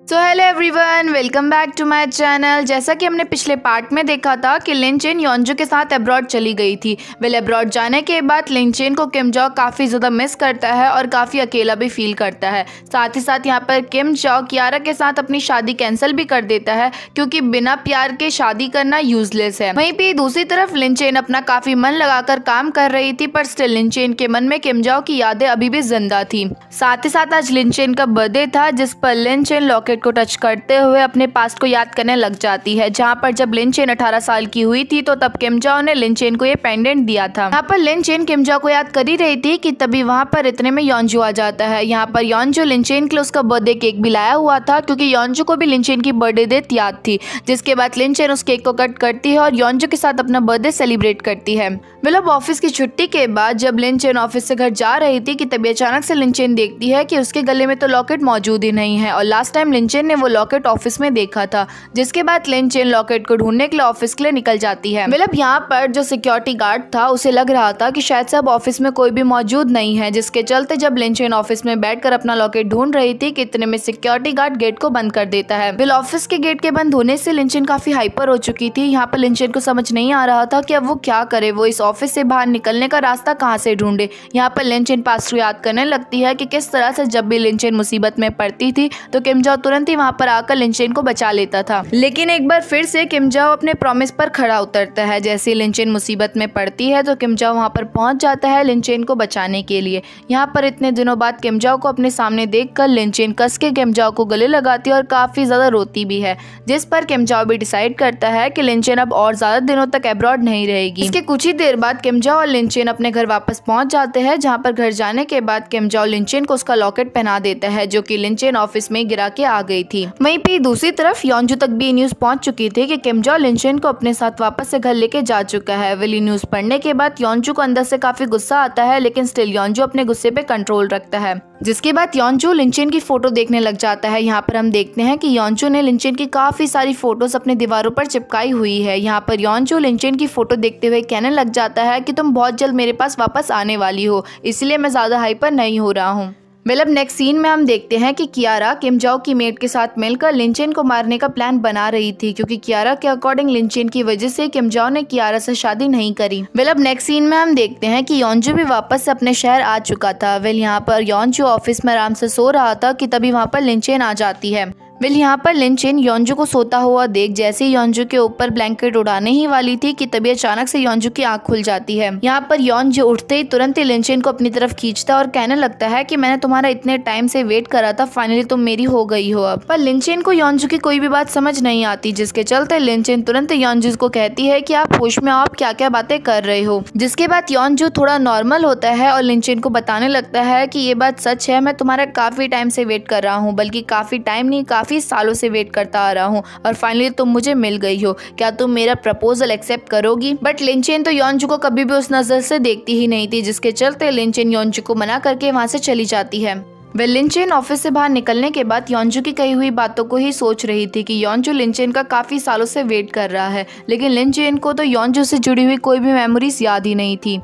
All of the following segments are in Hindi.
So hello everyone, welcome back to my channel. जैसा कि हमने पिछले पार्ट में देखा था कि लिन चेन योंजू के साथ अब्रॉड चली गई थी। अब्रॉड जाने के बाद लिन चेन को किम जाओ काफ़ी ज़्यादा मिस करता है और काफ़ी अकेला भी फील करता है। साथ ही साथ यहाँ पर किम जाओ कियारा के साथ अपनी शादी कैंसिल भी कर देता है क्योंकि बिना प्यार के शादी करना यूजलेस है। वहीं पे दूसरी तरफ लिन चेन अपना काफ़ी मन लगाकर काम कर रही थी, पर स्टिल लिन चेन के मन में किम जाओ की यादें अभी भी जिंदा थी। साथ ही साथ आज लिन चेन का बर्थडे था, जिस पर लिन चेन लॉकेट को टच करते हुए अपने पास्ट को याद करने लग जाती है। जहां पर जब लिन चेन 18 साल की हुई थी तो तब किम जाओ ने लिन चेन को ये पेंडेंट दिया था। यहाँ पर लिन चेन किम जाओ को याद कर ही रही थी कि तभी वहां पर इतने में योंजू आ जाता है। यहाँ पर योंजू लिन चेन के लिए उसका बर्थडे केक भी लाया हुआ था क्योंकि योंजू को भी लिन चेन की बर्थडे डेट याद थी। जिसके बाद लिन चेन उस केक को कट करती है और योंजू के साथ अपना बर्थडे सेलिब्रेट करती है। अब ऑफिस की छुट्टी के बाद जब लिन चेन ऑफिस से घर जा रही थी कि तभी अचानक से लिन चेन देखती है कि उसके गले में तो लॉकेट मौजूद ही नहीं है और लास्ट टाइम लिन चेन ने वो लॉकेट ऑफिस में देखा था। जिसके बाद लिन चेन लॉकेट को ढूंढने के लिए ऑफिस के लिए निकल जाती है। यहाँ पर जो सिक्योरिटी गार्ड था उसे लग रहा था कि शायद से अब ऑफिस में कोई भी मौजूद नहीं है, जिसके चलते जब लिन चेन ऑफिस में बैठकर अपना लॉकेट ढूंढ रही थी कि इतने में सिक्योरिटी गार्ड गेट को बंद कर देता है। ऑफिस के गेट के बंद होने से लिन चेन काफी हाइपर हो चुकी थी। यहाँ पर लिन चेन को समझ नहीं आ रहा था कि अब वो क्या करे, वो इस ऑफिस से बाहर निकलने का रास्ता कहाँ से ढूंढे। यहाँ पर लिन चेन पास्ट को याद करने लगती है कि किस तरह से जब भी लिन चेन मुसीबत में पड़ती थी तो किम जाओ तुरंत ही वहाँ पर आकर लिन चेन को बचा लेता था। लेकिन एक बार फिर से किम जाओ अपने प्रॉमिस पर खड़ा उतरता है। जैसे लिन चेन मुसीबत में पड़ती है तो किम जाओ वहाँ पर पहुंच जाता है लिन चेन को बचाने के लिए। यहाँ पर इतने दिनों बाद किम जाओ को अपने सामने देखकर लिन चेन कस के किम जाओ को गले लगाती है और काफी ज्यादा रोती भी है। जिस पर किम जाओ भी डिसाइड करता है कि लिन चेन अब और ज्यादा दिनों तक अब्रॉड नहीं रहेगी। इसके कुछ ही देर बाद किम जाओ और लिन चेन अपने घर वापस पहुंच जाते हैं, जहाँ पर घर जाने के बाद किम जाओ लिन चेन को उसका लॉकेट पहना देता है जो कि लिन चेन ऑफिस में गिरा के आ गई थी। वहीं पे दूसरी तरफ योंजू तक भी न्यूज पहुंच चुकी थी कि किम जाओ लिन चेन को अपने साथ वापस से घर लेके जा चुका है। वेली न्यूज पढ़ने के बाद योंजू को अंदर से काफी गुस्सा आता है, लेकिन स्टिल योंजू अपने गुस्से पे कंट्रोल रखता है। जिसके बाद योंजू लिन चेन की फोटो देखने लग जाता है। यहाँ पर हम देखते हैं कि योंजू ने लिन चेन की काफी सारी फोटोज अपने दीवारों पर चिपकाई हुई है। यहाँ पर योंजू लिन चेन की फोटो देखते हुए कहने लग जाता है कि तुम बहुत जल्द मेरे पास वापस आने वाली हो, इसलिए मैं ज्यादा हाइपर नहीं हो रहा हूँ। अब नेक्स्ट सीन में हम देखते हैं कि कियारा किम जाओ की मेट के साथ मिलकर लिन चेन को मारने का प्लान बना रही थी क्योंकि कियारा के अकॉर्डिंग लिन चेन की वजह से किम जाओ ने कियारा से शादी नहीं करी। नेक्स्ट सीन में हम देखते हैं कि योंजू भी वापस से अपने शहर आ चुका था। यहाँ पर योंजू ऑफिस में आराम से सो रहा था कि तभी वहाँ पर लिन चेन आ जाती है। यहाँ पर लिन चेन योंजू को सोता हुआ देख जैसे ही योंजू के ऊपर ब्लैंकेट उड़ाने ही वाली थी कि तभी अचानक से योंजू की आंख खुल जाती है। यहाँ पर योंजू उठते ही तुरंत ही लिन चेन को अपनी तरफ खींचता और कहने लगता है कि मैंने तुम्हारा इतने टाइम से वेट करा था, फाइनली तुम मेरी हो गई हो अब। पर लिन चेन को योंजू की कोई भी बात समझ नहीं आती, जिसके चलते लिन चेन तुरंत योंजू को कहती है कि आप होश में आप क्या क्या बातें कर रहे हो। जिसके बाद योंजू थोड़ा नॉर्मल होता है और लिन चेन को बताने लगता है कि ये बात सच है, मैं तुम्हारा काफी टाइम से वेट कर रहा हूँ, बल्कि काफी टाइम नहीं काफी सालों से वेट करता आ रहा हूँ और फाइनली तुम मुझे मिल गई हो, क्या तुम मेरा प्रपोजल एक्सेप्ट करोगी। बट लिन चेन तो योंजू को कभी भी उस नजर से देखती ही नहीं थी, जिसके चलते लिन चेन योंजू को मना करके वहां से चली जाती है। लिन चेन ऑफिस से बाहर निकलने के बाद योंजू की कही हुई बातों को ही सोच रही थी कि योंजू लिन चेन का काफी सालों से वेट कर रहा है, लेकिन लिन चेन को तो योंजू से जुड़ी हुई कोई भी मेमोरीज याद ही नहीं थी।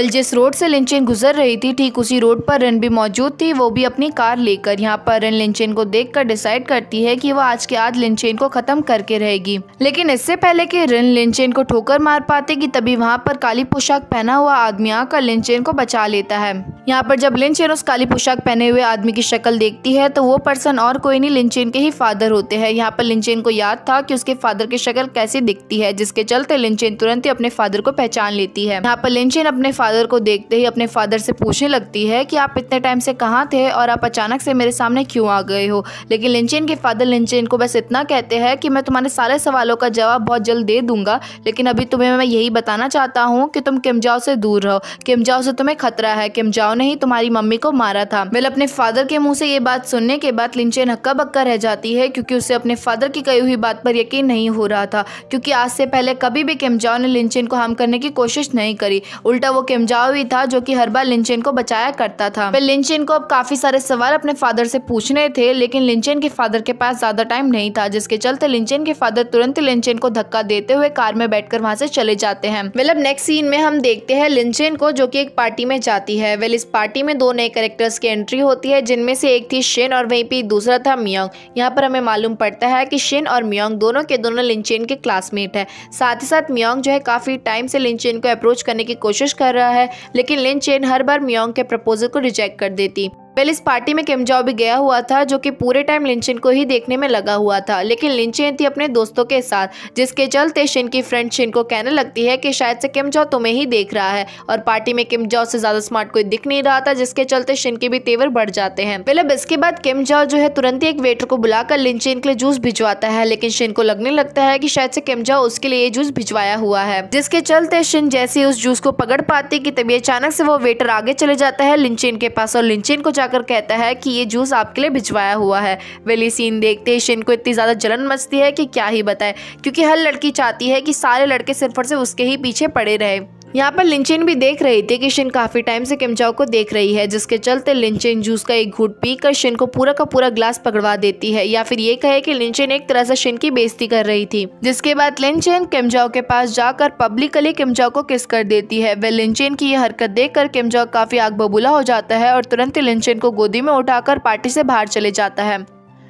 जिस रोड से लिन चेन गुजर रही थी ठीक उसी रोड पर रिन भी मौजूद थी, वो भी अपनी कार लेकर। यहाँ पर रिन लिन चेन को देखकर डिसाइड करती है कि वो आज के आज लिन चेन को खत्म करके रहेगी। लेकिन इससे पहले कि रिन लिन चेन को ठोकर मार पाते कि तभी वहाँ पर काली पोशाक पहना हुआ आदमी आकर लिन चेन को बचा लेता है। यहाँ पर जब लिन चेन उस काली पोशाक पहने हुए आदमी की शक्ल देखती है तो वो पर्सन और कोई नहीं लिन चेन के ही फादर होते हैं। यहाँ पर लिन चेन को याद था कि उसके फादर की शक्ल कैसी दिखती है, जिसके चलते लिन चेन तुरंत ही अपने फादर को पहचान लेती है। यहाँ पर लिन चेन अपने फादर को देखते ही अपने फादर से पूछने लगती है कि आप इतने टाइम से कहाँ थे और आप अचानक से मेरे सामने क्यों आ गए हो। लेकिन लिन चेन के फादर लिन चेन को बस इतना कहते हैं कि मैं तुम्हारे सारे सवालों का जवाब बहुत जल्द दे दूंगा, लेकिन अभी तुम्हें मैं यही बताना चाहता हूँ कि तुम किम जाओ से दूर रहो, किम जाओ से तुम्हें खतरा है, किम जाओ ने ही तुम्हारी मम्मी को मारा था। अपने फादर के मुंह से ये बात सुनने के बाद लिन चेन हक्का बक्का रह जाती है क्योंकि उसे अपने फादर की कही हुई बात पर यकीन नहीं हो रहा था, क्योंकि आज से पहले कभी भी किम जाओ ने लिन चेन को हार्म करने की कोशिश नहीं करी। उल्टा वो किम जाओ भी था जो कि हर बार लिनचेन को बचाया करता था। फिर लिनचेन को अब काफी सारे सवाल अपने फादर से पूछने थे, लेकिन लिनचेन के फादर के पास ज्यादा टाइम नहीं था, जिसके चलते लिनचेन के फादर तुरंत लिनचेन को धक्का देते हुए कार में बैठकर वहां से चले जाते हैं। वेल अब नेक्स्ट सीन में हम देखते हैं लिनचेन को जो कि एक पार्टी में जाती है। वेल इस पार्टी में 2 नए कैरेक्टर्स की एंट्री होती है, जिनमें से एक थी शिन और वहीं पे दूसरा था मियोंग। यहाँ पर हमें मालूम पड़ता है कि शिन और मियोंग दोनों के दोनों लिनचेन के क्लासमेट है। साथ ही साथ मियोंग जो है काफी टाइम से लिनचेन को अप्रोच करने की कोशिश कर रहा है, लेकिन लिनचेन हर बार मियोंग के प्रपोजल को रिजेक्ट कर देती। वेल इस पार्टी में किम जाओ भी गया हुआ था जो कि पूरे टाइम लिनचेन को ही देखने में लगा हुआ था, लेकिन लिनचेन थी अपने दोस्तों के साथ, जिसके चलते शिन की फ्रेंड शिन को कहने लगती है कि शायद से किम जाओ तुम्हें ही देख रहा है, और पार्टी में किम जाओ से ज्यादा स्मार्ट कोई दिख नहीं रहा था, जिसके चलते शिन के भी तेवर बढ़ जाते हैं। वेल अब इसके बाद किम जाओ जो है तुरंत ही एक वेटर को बुलाकर लिनचेन के लिए जूस भिजवाता है, लेकिन शिन को लगने लगता है कि शायद से किम जाओ उसके लिए ये जूस भिजवाया हुआ है, जिसके चलते शिन जैसे ही उस जूस को पकड़ पाती कि तभी अचानक से वो वेटर आगे चले जाता है लिनचेन के पास और लिनचेन को जाकर कहता है कि ये जूस आपके लिए भिजवाया हुआ है। वेल ये सीन देखते ही शिन को इतनी ज्यादा जलन मचती है कि क्या ही बताए, क्योंकि हर लड़की चाहती है कि सारे लड़के सिर्फ और सिर्फ उसके ही पीछे पड़े रहे। यहाँ पर लिनचेन भी देख रही थी कि शिन काफी टाइम से किम जाओ को देख रही है, जिसके चलते लिनचेन जूस का एक घूंट पीकर शिन को पूरा का पूरा ग्लास पकड़वा देती है, या फिर ये कहे कि लिनचेन एक तरह से शिन की बेइज्जती कर रही थी। जिसके बाद लिनचेन किम जाओ के पास जाकर पब्लिकली किम जाओ को किस कर देती है। वह लिनचेन की यह हरकत देखकर किम जाओ काफी आग बबूला हो जाता है और तुरंत ही लिनचेन को गोदी में उठाकर पार्टी से बाहर चले जाता है।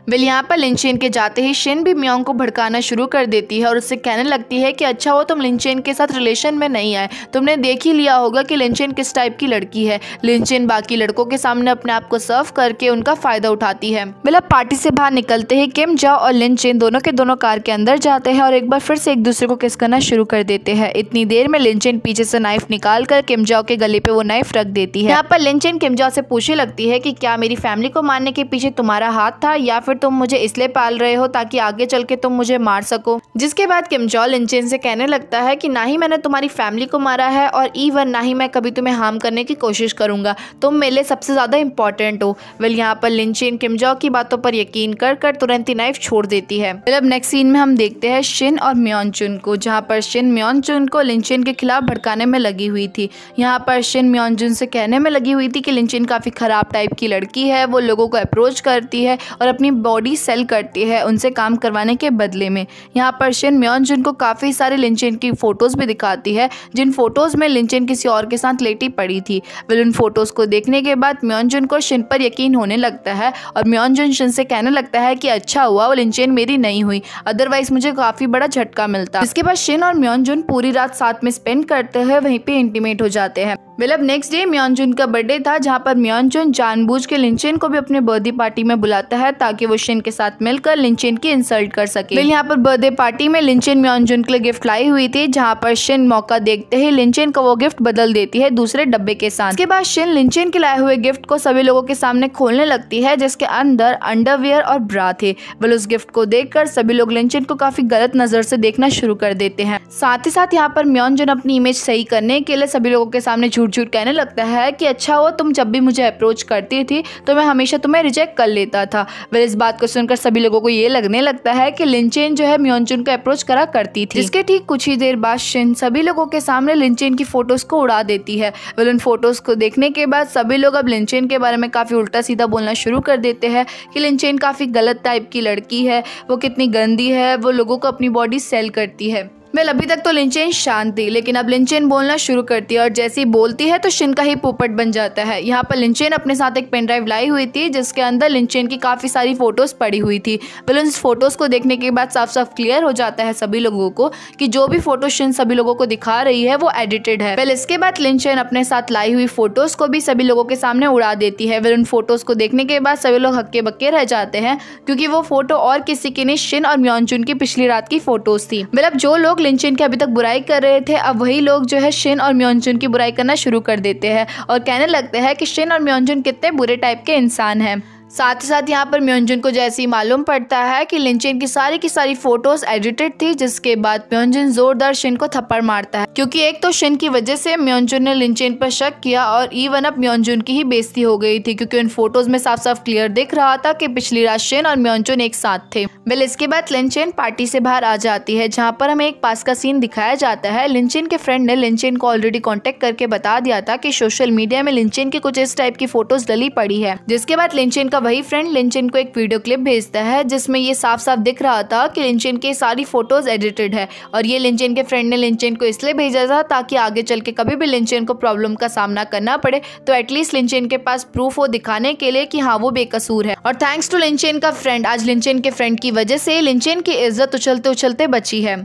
वेल यहाँ पर लिनचेन के जाते ही शिन भी मियोंग को भड़काना शुरू कर देती है और उससे कहने लगती है कि अच्छा हो तुम लिनचेन के साथ रिलेशन में नहीं आए, तुमने देख ही लिया होगा कि लिनचेन किस टाइप की लड़की है। लिनचेन बाकी लड़कों के सामने अपने आप को सर्व करके उनका फायदा उठाती है। वेल अब पार्टी से बाहर निकलते ही किम जाओ और लिनचेन दोनों के दोनों कार के अंदर जाते हैं और एक बार फिर से एक दूसरे को किस करना शुरू कर देते हैं। इतनी देर में लिनचेन पीछे से नाइफ निकाल कर किम जाओ के गले पे वो नाइफ रख देती है। यहाँ पर लिनचेन किम जाओ से पूछने लगती है कि क्या मेरी फैमिली को मारने के पीछे तुम्हारा हाथ था, या फिर तुम मुझे इसलिए पाल रहे हो ताकि आगे चल के तुम मुझे मार सको। जिसके बाद किम जाओ लिनचेन से कहने लगता है कि ना ही मैंने तुम्हारी फैमिली को मारा है और इवन ना ही मैं कभी तुम्हें हार्म करने की कोशिश करूंगा, तुम मेरे लिए सबसे ज्यादा इंपॉर्टेंट हो। वेल यहाँ पर लिनचेन किम जाओ की बातों पर यकीन कर कर तुरंत ही नाइफ छोड़ देती है। वेल अब नेक्स्ट सीन में हम देखते हैं शिन और मियोंजुन को, जहाँ पर शिन मियोंजुन को लिनचेन के खिलाफ भड़काने में लगी हुई थी। यहाँ पर शिन मियोंजुन से कहने में लगी हुई थी कि लिनचेन काफी खराब टाइप की लड़की है, वो लोगों को अप्रोच करती है और अपनी बॉडी सेल करती है उनसे काम करवाने के बदले में। यहाँ पर शिन मियोंजुन को काफी सारे लिनचेन की फोटोज भी दिखाती है, जिन फोटोज में लिनचेन किसी और के साथ लेटी पड़ी थी। वेल उन फोटोज को देखने के बाद मियोंजुन को शिन पर यकीन होने लगता है और मियोंजुन शिन से कहने लगता है कि अच्छा हुआ वो लिनचेन मेरी नहीं हुई, अदरवाइज मुझे काफी बड़ा झटका मिलता। इसके बाद शिन और मियोंजुन पूरी रात साथ में स्पेंड करते हुए वहीं पे इंटीमेट हो जाते हैं। वेल अब नेक्स्ट डे मियोंजुन का बर्थडे था, जहाँ पर मियोंजुन जानबूझ के लिनचेन को भी अपने बर्थडे पार्टी में बुलाता है ताकि वो शिन के साथ मिलकर लिनचेन की इंसल्ट कर सके। वेल यहाँ पर बर्थडे पार्टी में लिनचेन मियोंजुन के लिए गिफ्ट लाई हुई थी, जहाँ पर शिन मौका देखते ही लिनचेन को वो गिफ्ट बदल देती है दूसरे डब्बे के साथ। इसके बाद शिन लिनचेन के लाए हुए गिफ्ट को सभी लोगों के सामने खोलने लगती है, जिसके अंदर अंडरवियर और ब्रा थे। वेल उस गिफ्ट को देखकर सभी लोग लिनचेन को काफी गलत नजर से देखना शुरू कर देते हैं। साथ ही साथ यहाँ पर मियोंजुन अपनी इमेज सही करने के लिए सभी लोगों के सामने झूठ झूठ कहने लगता है कि अच्छा हो तुम जब भी मुझे अप्रोच करती थी तो मैं हमेशा तुम्हें रिजेक्ट कर लेता था। वेल इस बात को सुनकर सभी लोगों को ये लगने लगता है कि लिनचेन जो है मियोंजुन को अप्रोच करा करती थी। जिसके ठीक कुछ ही देर बाद शिन सभी लोगों के सामने लिनचेन की फोटोज को उड़ा देती है। वेल उन फोटोज को देखने के बाद सभी लोग अब लिनचेन के बारे में काफी उल्टा सीधा बोलना शुरू कर देते हैं कि लिनचेन काफी गलत टाइप की लड़की है, वो कितनी गंदी है, वो लोगों को अपनी बॉडी सेल करती है। वेल अभी तक तो लिनचेन शांत थी, लेकिन अब लिनचेन बोलना शुरू करती है और जैसे ही बोलती है तो शिन का ही पोपट बन जाता है। यहाँ पर लिनचेन अपने साथ एक पेन ड्राइव लाई हुई थी, जिसके अंदर लिनचेन की काफी सारी फोटोज पड़ी हुई थी। वेल उन फोटोज को देखने के बाद साफ साफ क्लियर हो जाता है सभी लोगों को कि जो भी फोटो शिन सभी लोगों को दिखा रही है वो एडिटेड है। वेल इसके बाद लिनचेन अपने साथ लाई हुई फोटोज को भी सभी लोगों के सामने उड़ा देती है। वेल उन फोटोज को देखने के बाद सभी लोग हक्के बक्के रह जाते हैं, क्योंकि वो फोटो और किसी की नहीं शिन और मियोंजुन की पिछली रात की फोटोज थी। वेल अब जो लोग लिनचेन के अभी तक बुराई कर रहे थे, अब वही लोग जो है शिन और मियोंजुन की बुराई करना शुरू कर देते हैं और कहने लगते हैं कि शिन और मियोंजुन कितने बुरे टाइप के इंसान हैं। साथ ही साथ यहाँ पर म्योंजन को जैसे ही मालूम पड़ता है कि लिनचेन की सारी फोटोज एडिटेड थी, जिसके बाद म्योंजन जोरदार शिन को थप्पड़ मारता है, क्योंकि एक तो शिन की वजह से म्योंजन ने लिनचेन पर शक किया और इवन अब म्योंजन की ही बेइज्जती हो गई थी, क्योंकि उन फोटोज में साफ साफ क्लियर दिख रहा था कि पिछली रात शिन और म्योंजन एक साथ थे। इसके बाद लिनचेन पार्टी से बाहर आ जाती है, जहाँ पर हमें एक पास का सीन दिखाया जाता है। लिनचेन के फ्रेंड ने लिनचेन को ऑलरेडी कॉन्टेक्ट करके बता दिया था कि सोशल मीडिया में लिनचेन की कुछ इस टाइप की फोटोज डली पड़ी है, जिसके बाद लिनचेन का वही फ्रेंड लिनचेन को एक वीडियो क्लिप भेजता है, जिसमें ये साफ साफ दिख रहा था कि लिनचेन की सारी फोटोज एडिटेड है। और ये लिनचेन के फ्रेंड ने लिनचेन को इसलिए भेजा था ताकि आगे चल के कभी भी लिनचेन को प्रॉब्लम का सामना करना पड़े तो एटलीस्ट लिनचेन के पास प्रूफ हो दिखाने के लिए कि हाँ वो बेकसूर है। और थैंक्स टू लिनचेन का फ्रेंड, आज लिनचेन के फ्रेंड की वजह से लिनचेन की इज्जत उछलते उछलते बची है।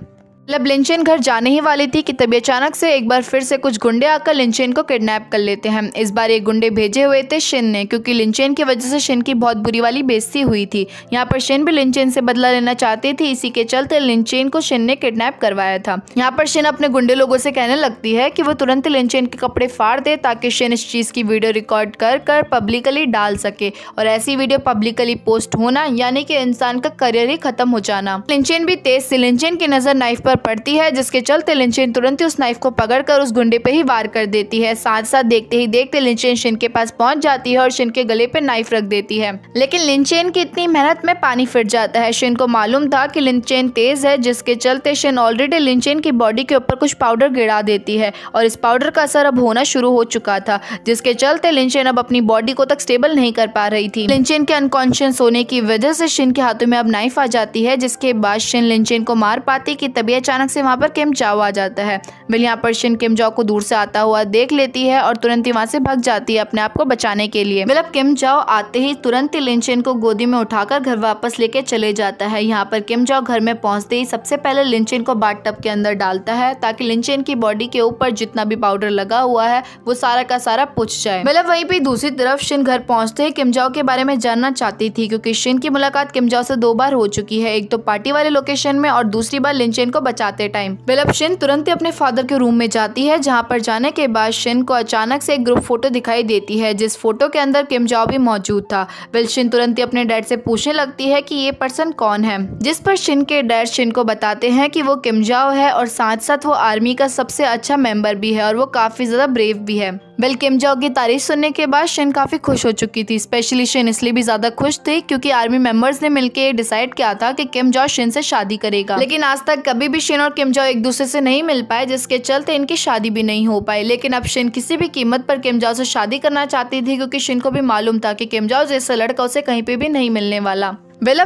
लिनचेन घर जाने ही वाली थी कि तभी अचानक से एक बार फिर से कुछ गुंडे आकर लिनचेन को किडनैप कर लेते हैं। इस बार एक गुंडे भेजे हुए थे शिन ने, क्योंकि लिनचेन की वजह से शिन की बहुत बुरी वाली बेइज्जती हुई थी। यहाँ पर शिन भी लिनचेन से बदला लेना चाहती थी, इसी के चलते लिनचेन को शिन ने किडनैप करवाया था। यहाँ पर शिन अपने गुंडे लोगों से कहने लगती है कि वो तुरंत लिनचेन के कपड़े फाड़ दे ताकि शिन इस चीज की वीडियो रिकॉर्ड कर पब्लिकली डाल सके, और ऐसी वीडियो पब्लिकली पोस्ट होना यानी कि इंसान का करियर ही खत्म हो जाना। लिनचेन भी तेज से लिनचेन की नजर नाइफ पर पड़ती है, जिसके चलते लिनचेन तुरंत ही उस नाइफ को पकड़कर उस गुंडे पे ही वार कर देती है। साथ साथ देखते ही देखते लिनचेन शिन के पास पहुंच जाती है और शिन के गले पे नाइफ रख देती है, लेकिन लिनचेन की इतनी मेहनत में पानी फिर जाता है। शिन को मालूम था कि लिनचेन तेज है, जिसके चलते शिन ऑलरेडी लिनचेन की बॉडी के ऊपर कुछ पाउडर गिरा देती है और इस पाउडर का असर अब होना शुरू हो चुका था, जिसके चलते लिनचेन अब अपनी बॉडी को तक स्टेबल नहीं कर पा रही थी। लिनचेन के अनकॉन्शियस होने की वजह से शिन के हाथों में अब नाइफ आ जाती है, जिसके बाद शिन लिनचेन को मार पाती कि तभी अचानक से वहाँ पर किम जाओ आ जाता है। यहाँ पर शिन किम जाओ को दूर से आता हुआ देख लेती है और तुरंत ही वहाँ से भाग जाती है अपने आप को बचाने के लिए। किम जाओ आते ही तुरंत ही लिनचेन को गोदी में उठाकर घर वापस लेके चले जाता है। यहाँ पर किम जाओ घर में पहुंचते ही सबसे पहले लिनचेन को बाथटब के अंदर डालता है ताकि लिनचेन की बॉडी के ऊपर जितना भी पाउडर लगा हुआ है वो सारा का सारा पुछ जाए। वहीं पे दूसरी तरफ शिन घर पहुंचते ही किम जाओ के बारे में जानना चाहती थी, क्योंकि शिन की मुलाकात किम जाओ से 2 बार हो चुकी है, एक तो पार्टी वाले लोकेशन में और दूसरी बार लिनचेन को बचाते टाइम। शिन तुरंत ही अपने फादर के रूम में जाती है, जहां पर जाने के बाद शिन को अचानक से एक ग्रुप फोटो दिखाई देती है, जिस फोटो के अंदर किम जाओ भी मौजूद था। शिन तुरंत ही अपने डैड से पूछने लगती है कि ये पर्सन कौन है, जिस पर शिन के डैड शिन को बताते हैं कि वो किम जाओ है और साथ साथ वो आर्मी का सबसे अच्छा मेंबर भी है और वो काफी ज्यादा ब्रेव भी है। किम जाओ की तारीफ सुनने के बाद शिन काफी खुश हो चुकी थी। स्पेशली शिन इसलिए भी ज्यादा खुश थी क्योंकि आर्मी मेंबर्स ने मिलकर डिसाइड किया था कि किम जाओ शिन से शादी करेगा, लेकिन आज तक कभी भी शिन और किम जाओ एक दूसरे से नहीं मिल पाए, जिसके चलते इनकी शादी भी नहीं हो पाई। लेकिन अब शिन किसी भी कीमत पर किम जाओ से शादी करना चाहती थी, क्योंकि शिन को भी मालूम था कि किम जाओ जैसा लड़का उसे कहीं पे भी नहीं मिलने वाला।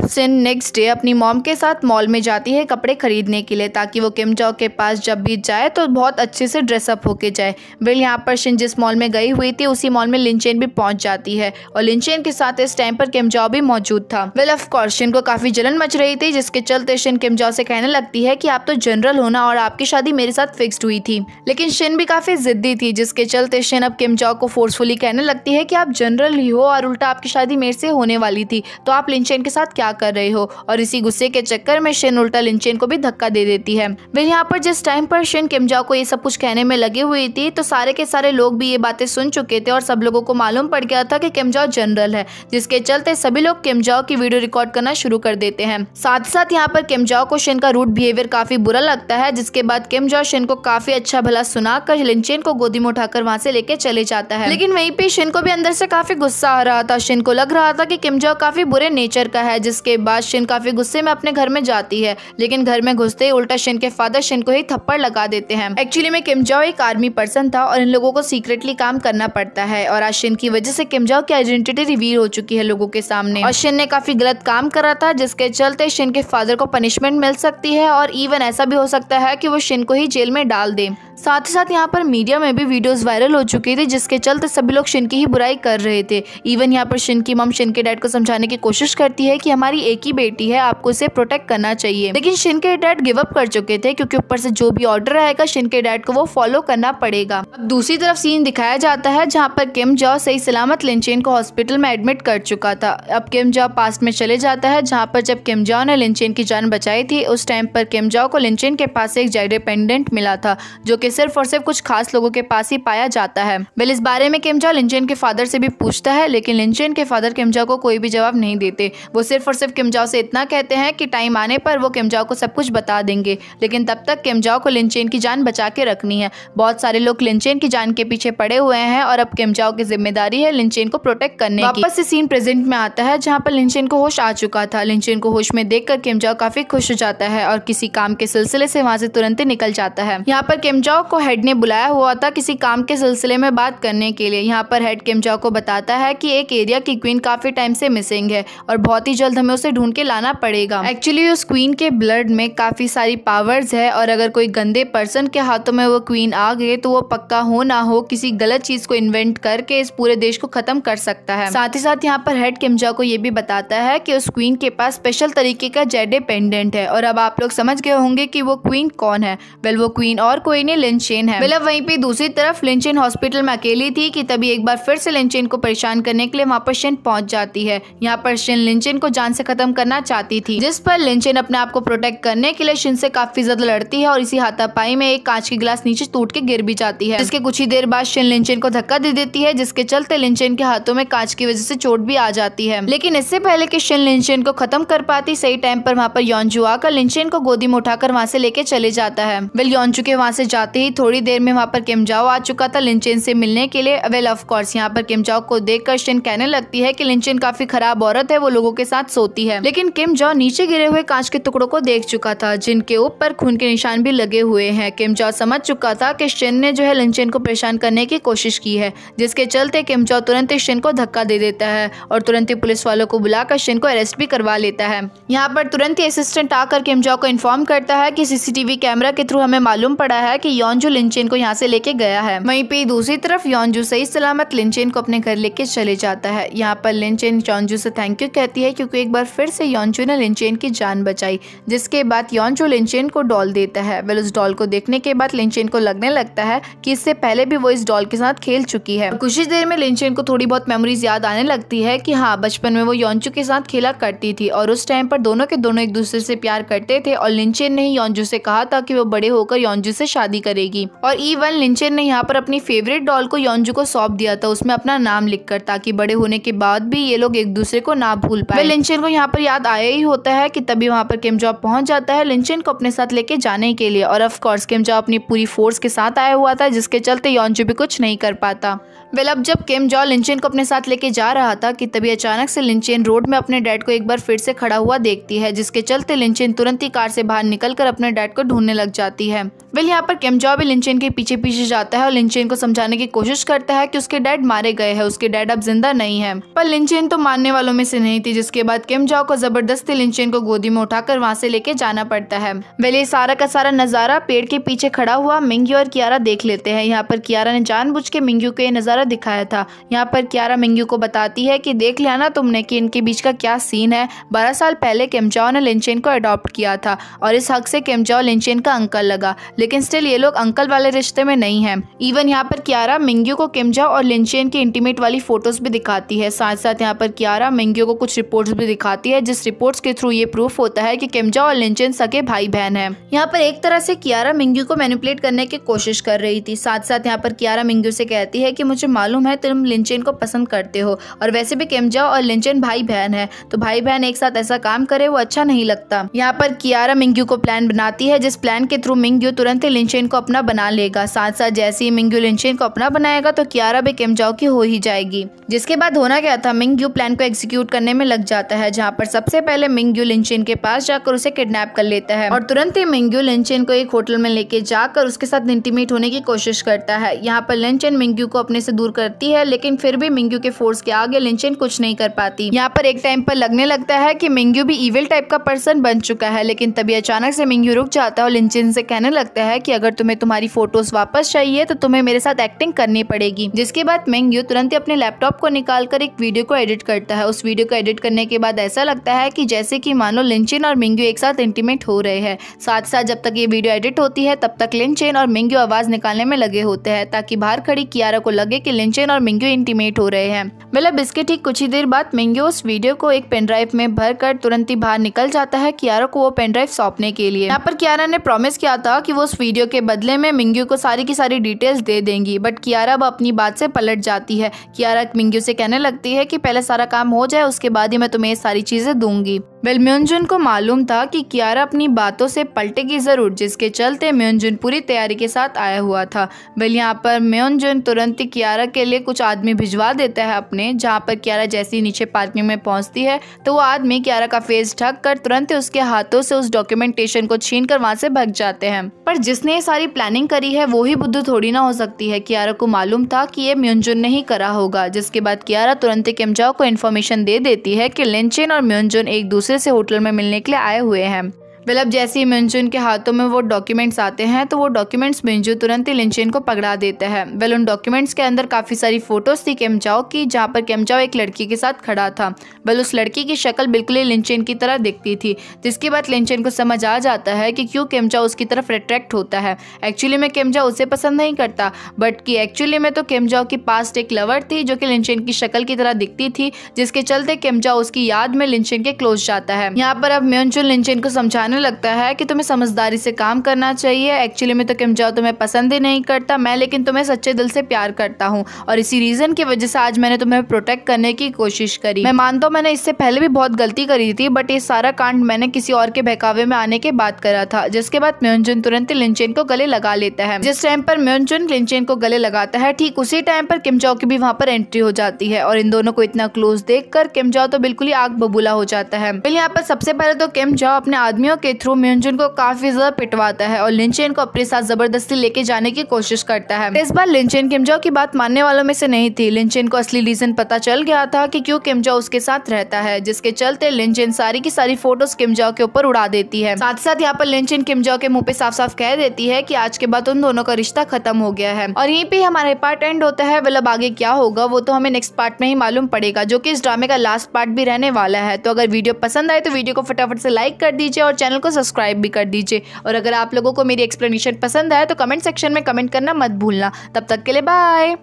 शिन नेक्स्ट डे अपनी मॉम के साथ मॉल में जाती है कपड़े खरीदने के लिए, ताकि वो किम जाओ के पास जब भी जाए तो बहुत अच्छे से ड्रेसअप होके जाए। यहाँ पर शिन जिस मॉल में गई हुई थी उसी मॉल में लिनचेन भी पहुंच जाती है और लिनचेन के साथ इस टाइम पर किम जाओ भी मौजूद था। ऑफ कोर्स शिन को काफी जलन मच रही थी, जिसके चलते शिन किम जाओ से कहने लगती है कि आप तो जनरल हो ना और आपकी शादी मेरे साथ फिक्स्ड हुई थी। लेकिन शिन भी काफी जिद्दी थी, जिसके चलते शिन अब किम जाओ को फोर्सफुली कहने लगती है कि आप जनरल ही हो और उल्टा आपकी शादी मेरे से होने वाली थी, तो आप लिनचेन के साथ क्या कर रहे हो। और इसी गुस्से के चक्कर में शिन उल्टा लिनचेन को भी धक्का दे देती है। यहाँ पर जिस टाइम पर शिन किम जाओ को ये सब कुछ कहने में लगी हुई थी तो सारे के सारे लोग भी ये बातें सुन चुके थे और सब लोगों को मालूम पड़ गया था कि किम जाओ जनरल है, जिसके चलते सभी लोग किम जाओ की वीडियो रिकॉर्ड करना शुरू कर देते हैं। साथ साथ यहाँ पर किम जाओ को शिन का रूड बिहेवियर काफी बुरा लगता है, जिसके बाद किम जाओ शिन को काफी अच्छा भला सुनाकर लिनचेन को गोदी में उठाकर वहाँ से लेके चले जाता है। लेकिन वहीं पे शिन को भी अंदर से काफी गुस्सा आ रहा था। शिन को लग रहा था कि किम जाओ काफी बुरे नेचर का है, जिसके बाद शिन काफी गुस्से में अपने घर में जाती है, लेकिन घर में घुसते ही उल्टा शिन के फादर शिन को ही थप्पड़ लगा देते हैं। एक्चुअली में किम जाओ एक आर्मी पर्सन था और इन लोगों को सीक्रेटली काम करना पड़ता है और आज शिन की वजह से किम जाओ की आइडेंटिटी रिवील हो चुकी है लोगों के सामने और शिन ने काफी गलत काम करा था, जिसके चलते शिन के फादर को पनिशमेंट मिल सकती है और इवन ऐसा भी हो सकता है कि वो शिन को ही जेल में डाल दे। साथ ही साथ यहाँ पर मीडिया में भी वीडियोस वायरल हो चुकी थी, जिसके चलते सभी लोग शिन की ही बुराई कर रहे थे। इवन यहाँ पर शिन की मम शिन के डैड को समझाने की कोशिश करती है कि हमारी एक ही बेटी है, आपको इसे प्रोटेक्ट करना चाहिए, लेकिन शिन के डैड गिव अप कर चुके थे क्योंकि ऊपर से जो भी ऑर्डर आएगा शिन के डैड को वो फॉलो करना पड़ेगा। अब दूसरी तरफ सीन दिखाया जाता है जहाँ पर किम जाओ सही सलामत लिनचेन को हॉस्पिटल में एडमिट कर चुका था। अब किम जाओ पास्ट में चले जाता है, जहाँ पर जब किम जाओ ने लिनचेन की जान बचाई थी उस टाइम पर किम जाओ को लिनचेन के पास एक जेड पेंडेंट मिला था, जो कि सिर्फ और सिर्फ कुछ खास लोगों के पास ही पाया जाता है। वेल इस बारे में किम जॉ लिन चेन के फादर से भी पूछता है, लेकिन लिन चेन के फादर किम जॉ को कोई भी जवाब नहीं देते। वो सिर्फ और सिर्फ किम जॉ से इतना कहते हैं कि टाइम आने पर वो किम जॉ को सब कुछ बता देंगे, लेकिन तब तक किम जॉ को लिन चेन की जान बचा के रखनी है। बहुत सारे लोग लिन चेन की जान के पीछे पड़े हुए हैं और अब किम जॉ की जिम्मेदारी है लिन चेन को प्रोटेक्ट करने की। वापस से सीन प्रेजेंट में आता है जहाँ पर लिन चेन को होश आ चुका था। लिन चेन को होश में देखकर किम जॉ काफी खुश हो जाता है और किसी काम के सिलसिले से वहाँ से तुरंत ही निकल जाता है। यहाँ पर किम जॉ को हेड ने बुलाया हुआ था किसी काम के सिलसिले में बात करने के लिए। यहाँ पर हेड किम जॉ को बताता है कि एक एरिया की क्वीन काफी टाइम से मिसिंग है और बहुत ही जल्द हमें उसे ढूंढ के लाना पड़ेगा। एक्चुअली उस क्वीन के ब्लड में काफी सारी पावर्स है और अगर कोई गंदे पर्सन के हाथों में वो क्वीन आ गई तो वो पक्का हो ना हो किसी गलत चीज को इन्वेंट करके इस पूरे देश को खत्म कर सकता है। साथ ही साथ यहाँ पर हेड किम जॉ को ये भी बताता है कि उस क्वीन के पास स्पेशल तरीके का जेडे पेंडेंट है। और अब आप लोग समझ गए होंगे कि वो क्वीन कौन है। वेल वो क्वीन और कोई नहीं लिन चेन है। वेल अब वहीं पे दूसरी तरफ लिन चेन हॉस्पिटल में अकेली थी कि तभी एक बार फिर से लिन चेन को परेशान करने के लिए वहाँ पर शिन पहुंच जाती है। यहाँ पर शिन लिन चेन को जान से खत्म करना चाहती थी, जिस पर लिन चेन अपने आप को प्रोटेक्ट करने के लिए शिन से काफी ज्यादा लड़ती है और इसी हाथापाई में एक कांच की गिलास नीचे टूट के गिर भी जाती है, जिसके कुछ ही देर बाद शिन लिन चेन को धक्का दे देती है, जिसके चलते लिन चेन के हाथों में कांच की वजह से चोट भी आ जाती है। लेकिन इससे पहले कि शिन लिन चेन को खत्म कर पाती, सही टाइम पर वहाँ पर योंजू आकर लिन चेन को गोदी में उठाकर वहाँ से लेके चले जाता है। वेल योंजू के वहाँ से जाते ही थोड़ी देर में वहाँ पर किम जॉ आ चुका था लिन चेन से मिलने के लिए। वेल ऑफ कोर्स यहाँ पर किम जॉ को देखकर शिन कहने लगती है कि लिन चेन काफी खराब औरत है, वो लोगों के साथ सोती है। लेकिन किम जॉ नीचे गिरे हुए कांच के टुकड़ों को देख चुका था जिनके ऊपर खून के निशान भी लगे हुए हैं। किम जॉ समझ चुका था कि शिन ने जो है लिन चेन को परेशान करने की कोशिश की है, जिसके चलते किम जॉ तुरंत ही शिन को धक्का दे देता है और तुरंत ही पुलिस वालों को बुलाकर शिन को अरेस्ट भी करवा लेता है। यहाँ पर तुरंत ही असिस्टेंट आकर किम जॉ को इन्फॉर्म करता है कि सीसीटीवी कैमरा के थ्रू हमें मालूम पड़ा है कि योंजू लिन चेन को यहाँ से लेके गया है। वहीं पे दूसरी तरफ योंजू सही सलामत लिन चेन को अपने घर लेके चले जाता है। यहाँ पर लिन चेन योंजू से थैंक यू कहती है क्योंकि एक बार फिर से योंजू ने लिन चेन की जान बचाई, जिसके बाद योंजू लिन चेन को डॉल देता है। वेल उस डॉल को देखने के बाद लिन चेन को लगने लगता है कि इससे पहले भी वो इस डॉल के साथ खेल चुकी है। कुछ ही देर में लिन चेन को थोड़ी बहुत मेमोरीज याद आने लगती है कि हाँ बचपन में वो योंजू के साथ खेला करती थी और उस टाइम पर दोनों के दोनों एक दूसरे से प्यार करते थे और लिन चेन ने ही योंजू से कहा था कि वो बड़े होकर योंजू से शादी करेगी। और इवन लिन चेन ने यहाँ पर अपनी फेवरेट डॉल को योंजू को सौंप दिया था, उसमें अपना नाम लिखकर, ताकि बड़े होने के बाद भी ये लोग एक दूसरे को ना भूल पाए। लिन चेन को यहाँ पर याद आया ही होता है कि तभी वहाँ पर किम जॉ पहुंच जाता है लिन चेन को अपने साथ लेके जाने के लिए। और ऑफ कोर्स किम जॉ अपनी पूरी फोर्स के साथ आया हुआ था, जिसके चलते योंजू भी कुछ नहीं कर पाता। वेल अब जब किम जॉ लिन चेन को अपने साथ लेके जा रहा था कि तभी अचानक से लिन चेन रोड में अपने डैड को एक बार फिर से खड़ा हुआ देखती है, जिसके चलते लिन चेन तुरंत ही कार से बाहर निकलकर अपने डैड को ढूंढने लग जाती है। वेल यहाँ पर किम जॉ भी लिन चेन के पीछे पीछे जाता है और लिन चेन को समझाने की कोशिश करता है कि उसके डैड मारे गए हैं, उसके डैड अब जिंदा नहीं है। पर लिन चेन तो मानने वालों में से नहीं थी, जिसके बाद किम जॉ को जबरदस्ती लिन चेन को गोदी में उठाकर वहाँ से लेके जाना पड़ता है। वेल ये सारा का सारा नजारा पेड़ के पीछे खड़ा हुआ मिंग्यू और कियारा देख लेते हैं। यहाँ पर कियारा ने जानबूझ के मिंग्यू को ये नजारा दिखाया था। यहाँ पर कियारा मिंग्यू को बताती है कि देख लिया ना तुमने कि इनके बीच का क्या सीन है। 12 साल पहले किम जॉ ने लिन चेन को अडॉप्ट किया था और इस हक से किम जॉ लिन चेन का अंकल लगा, लेकिन स्टिल ये लोग अंकल वाले रिश्ते में नहीं है। इवन यहाँ पर कियारा मिंग्यू को किम जॉ और लिन चेन की इंटीमेट वाली फोटोज भी दिखाती है। साथ साथ यहाँ पर कियारा मिंग्यू को कुछ रिपोर्ट्स भी दिखाती है, जिस रिपोर्ट्स के थ्रू ये प्रूफ होता है कि किम जॉ और लिन चेन सगे भाई बहन है। यहाँ पर एक तरह से कियारा मिंग्यू को मैनिपुलेट करने की कोशिश कर रही थी। साथ साथ यहाँ पर कियारा मिंग्यू से कहती है कि मुझे मालूम है तुम लिन चेन को पसंद करते हो और वैसे भी किम जॉ और लिन चेन भाई बहन है, तो भाई बहन एक साथ ऐसा काम करे वो अच्छा नहीं लगता। यहाँ पर कियारा मिंग्यू को प्लान बनाती है, जिस प्लान के थ्रू मिंग्यू तुरंत ही लिन चेन को अपना बना लेगा। साथ साथ जैसे ही मिंग्यू लिन चेन को अपना बनाएगा तो कियारा भी किम जॉ की हो ही जाएगी। जिसके बाद होना क्या था, मिंग्यू प्लान को एग्जीक्यूट करने में लग जाता है, जहाँ पर सबसे पहले मिंग्यू लिन चेन के पास जाकर उसे किडनैप कर लेता है और तुरंत ही मिंग्यू लिन चेन को एक होटल में लेके जाकर उसके साथ इंटीमेट होने की कोशिश करता है। यहाँ पर लिन चेन मिंग्यू को अपने से दूर करती है, लेकिन फिर भी मिंग्यू के फोर्स के आगे लिन चेन कुछ नहीं कर पाती। यहाँ पर एक टाइम पर लगने लगता है कि मिंग्यू भी इविल टाइप का पर्सन बन चुका है, लेकिन तभी अचानक से मिंग्यू रुक जाता है और लिन चेन से कहने लगता है कि अगर तुम्हें तुम्हारी फोटोज वापस चाहिए तो तुम्हें मेरे साथ एक्टिंग करनी पड़ेगी। जिसके बाद मिंग्यू तुरंत ही अपने लैपटॉप को निकालकर एक वीडियो को एडिट करता है। उस वीडियो को एडिट करने के बाद ऐसा लगता है कि जैसे कि मानो लिन चेन और मिंग्यू एक साथ इंटीमेट हो रहे हैं। साथ साथ जब तक ये वीडियो एडिट होती है तब तक लिन चेन और मिंग्यू आवाज निकालने में लगे होते हैं, ताकि बाहर खड़ी कियारा को लगे कि लिन चेन और मिंग्यू इंटीमेट हो रहे हैं। मतलब इसके ठीक कुछ ही देर बाद मिंग्यू उस वीडियो को एक पेन ड्राइव में भरकर तुरंत ही बाहर निकल जाता है कियारा को वो पेन ड्राइव सौंपने के लिए। यहाँ पर कियारा ने प्रॉमिस किया था कि वो उस वीडियो के बदले में मिंग्यू को सारी की सारी डिटेल्स दे देंगी। बट कियारा अब अपनी बात से पलट जाती है। कियारा मिंग्यू से कहने लगती है कि पहले सारा काम हो जाए, उसके बाद ही मैं तुम्हें ये सारी चीजें दूंगी। वेल म्योनजुन को मालूम था कि कियारा अपनी बातों से पलटेगी जरूर, जिसके चलते म्योनजुन पूरी तैयारी के साथ आया हुआ था। वेल यहाँ पर म्योनजुन तुरंत ही कियारा के लिए कुछ आदमी भिजवा देता है अपने, जहाँ पर कियारा जैसे ही नीचे पार्किंग में पहुंचती है तो वो आदमी कियारा का फेस ढक कर तुरंत ही उसके हाथों से उस डॉक्यूमेंटेशन को छीन कर वहां से भाग जाते हैं। पर जिसने ये सारी प्लानिंग करी है वो ही बुद्धू थोड़ी ना हो सकती है। कियारा को मालूम था कि ये म्योनजुन ने ही करा होगा, जिसके बाद कियारा तुरंत ही किम जाओ को इन्फॉर्मेशन दे देती है कि लिनचेन और म्योनजुन एक दूसरे से होटल में मिलने के लिए आए हुए हैं। वेल अब जैसे ही म्योनजुन के हाथों में वो डॉक्यूमेंट्स आते हैं तो वो डॉक्यूमेंट्स म्योनजुन तुरंत ही लिनचेन को पकड़ा देता है। वेल उन डॉक्यूमेंट्स के अंदर काफ़ी सारी फोटोज थी किम जाओ की, जहाँ पर किम जाओ एक लड़की के साथ खड़ा था। वेल उस लड़की की शक्ल बिल्कुल ही लिनचेन की तरह दिखती थी, जिसके बाद लिनचेन को समझ आ जाता है कि क्यों किम जाओ उसकी तरफ अट्रैक्ट होता है। एक्चुअली में किम जाओ उसे पसंद नहीं करता, बट कि एक्चुअली में तो किम जाओ की पास्ट एक लवर थी जो कि लिनचेन की शक्ल की तरह दिखती थी, जिसके चलते किम जाओ उसकी याद में लिनचेन के क्लोज जाता है। यहाँ पर अब म्योनजुन लिनचेन को समझाने लगता है कि तुम्हें समझदारी से काम करना चाहिए। एक्चुअली में तो किम जाओ तुम्हें पसंद ही नहीं करता, मैं लेकिन तुम्हें सच्चे दिल से प्यार करता हूँ और इसी रीजन की वजह से आज मैंने तुम्हें प्रोटेक्ट करने की कोशिश करी। मैं मानता हूँ मैंने इससे पहले भी बहुत गलती करी थी, बट ये सारा कांड मैंने किसी और के बहकावे में आने के बाद करा था। जिसके बाद म्योनजुन तुरंत ही लिनचेन को गले लगा लेता है। जिस टाइम पर म्योनजुन लिनचेन को गले लगाता है, ठीक उसी टाइम पर किम जाओ की भी वहाँ पर एंट्री हो जाती है और इन दोनों को इतना क्लोज देखकर किम जाओ तो बिल्कुल ही आग बबूला हो जाता है। यहाँ पर सबसे पहले तो किम जाओ अपने आदमियों के थ्रू म्योनजुन को काफी ज्यादा पिटवाता है और लिनचेन को अपने साथ जबरदस्ती लेके जाने की कोशिश करता है। इस बार लिनचेन किम जाओ की बात मानने वालों में से नहीं थी। लिनचेन को असली रीजन पता चल गया था कि क्यों किम जाओ उसके साथ रहता है, जिसके चलते लिनचेन सारी की सारी फोटोज किम जाओ के ऊपर उड़ा देती है। साथ साथ यहाँ पर लिनचेन किम जाओ के मुंह पे साफ साफ कह देती है कि आज के बाद उन दोनों का रिश्ता खत्म हो गया है। और यहीं पे हमारा पार्ट एंड होता है। मतलब आगे क्या होगा वो तो हमें नेक्स्ट पार्ट में ही मालूम पड़ेगा, जो कि इस ड्रामे का लास्ट पार्ट भी रहने वाला है। तो अगर वीडियो पसंद आए तो वीडियो को फटाफट से लाइक कर दीजिए और चैनल को सब्सक्राइब भी कर दीजिए। और अगर आप लोगों को मेरी एक्सप्लेनेशन पसंद आए तो कमेंट सेक्शन में कमेंट करना मत भूलना। तब तक के लिए बाय।